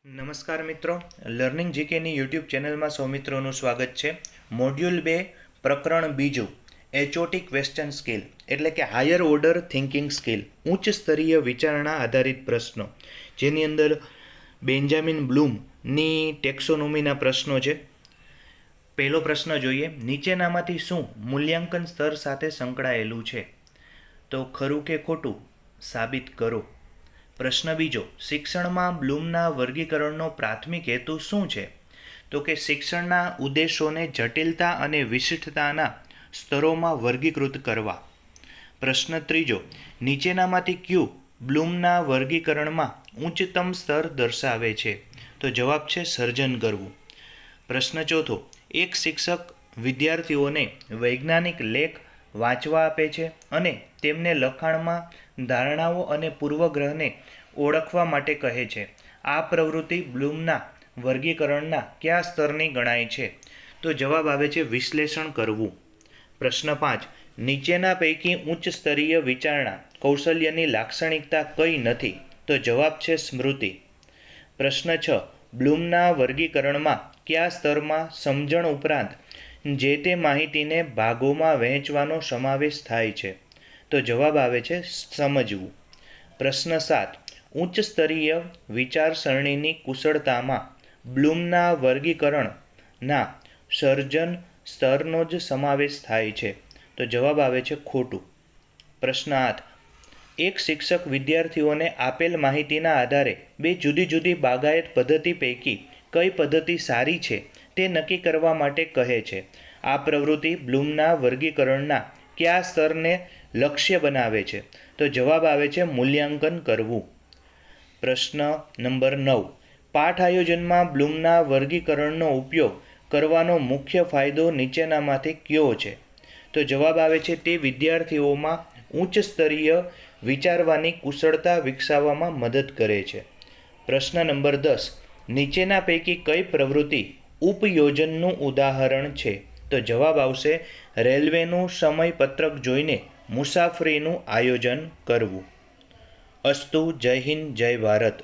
નમસ્કાર મિત્રો, learning જીકેની YouTube ચેનલમાં સૌ મિત્રોનું સ્વાગત છે. મોડ્યુલ 2 પ્રકરણ બીજું એચઓટી ક્વેશ્ચન સ્કિલ એટલે કે હાયર ઓર્ડર થિંકિંગ સ્કિલ, ઉચ્ચ સ્તરીય વિચારણા આધારિત પ્રશ્નો, જેની અંદર બેન્જામિન બ્લૂમની ટેક્સોનોમીના પ્રશ્નો છે. પહેલો પ્રશ્ન જોઈએ, નીચેનામાંથી શું મૂલ્યાંકન સ્તર સાથે સંકળાયેલું છે? તો ખરું કે ખોટું સાબિત કરો. પ્રશ્ન બીજો, શિક્ષણમાં બ્લૂમના વર્ગીકરણનો પ્રાથમિક હેતુ શું છે? તો કે શિક્ષણના ઉદ્દેશોને જટિલતા અને વિશિષ્ટતાના સ્તરોમાં વર્ગીકૃત કરવા. પ્રશ્ન ત્રીજો, નીચેનામાંથી કયું બ્લૂમના વર્ગીકરણમાં ઉચ્ચતમ સ્તર દર્શાવે છે? તો જવાબ છે સર્જન કરવું. પ્રશ્ન ચોથો, એક શિક્ષક વિદ્યાર્થીઓને વૈજ્ઞાનિક લેખ વાંચવા આપે છે અને તેમને લખાણમાં ધારણાઓ અને પૂર્વગ્રહને ઓળખવા માટે કહે છે. આ પ્રવૃત્તિ બ્લૂમના વર્ગીકરણના કયા સ્તરની ગણાય છે? તો જવાબ આવે છે વિશ્લેષણ કરવું. પ્રશ્ન 5, નીચેના પૈકી ઉચ્ચ સ્તરીય વિચારણા કૌશલ્યની લાક્ષણિકતા કઈ નથી? તો જવાબ છે સ્મૃતિ. પ્રશ્ન 6, બ્લૂમના વર્ગીકરણમાં કયા સ્તરમાં સમજણ ઉપરાંત જે તે માહિતીને ભાગોમાં વહેંચવાનો સમાવેશ થાય છે? તો જવાબ આવે છે સમજવું. પ્રશ્ન 7, ઉચ્ચ સ્તરીય વિચારસરણીની કુશળતામાં બ્લૂમના વર્ગીકરણના સર્જન સ્તરનો જ સમાવેશ થાય છે? તો જવાબ આવે છે ખોટું. પ્રશ્ન 8, એક શિક્ષક વિદ્યાર્થીઓને આપેલ માહિતીના આધારે બે જુદી જુદી બાગાયત પદ્ધતિ પૈકી કઈ પદ્ધતિ સારી છે તે નક્કી કરવા માટે કહે છે. આ પ્રવૃત્તિ બ્લૂમના વર્ગીકરણના કયા સ્તરને લક્ષ્ય બનાવે છે? તો જવાબ આવે છે મૂલ્યાંકન કરવું. પ્રશ્ન નંબર 9, પાઠ આયોજનમાં બ્લૂમના વર્ગીકરણનો ઉપયોગ કરવાનો મુખ્ય ફાયદો નીચેનામાંથી કયો છે? તો જવાબ આવે છે તે વિદ્યાર્થીઓમાં ઉચ્ચ સ્તરીય વિચારવાની કુશળતા વિકસાવવામાં મદદ કરે છે. પ્રશ્ન નંબર 10, નીચેના પૈકી કઈ પ્રવૃત્તિ ઉપયોજનનું ઉદાહરણ છે? તો જવાબ આવશે રેલવેનું સમયપત્રક જોઈને મુસાફરીનું આયોજન કરવું. અસ્તુ. જય હિન્દ, જય ભારત.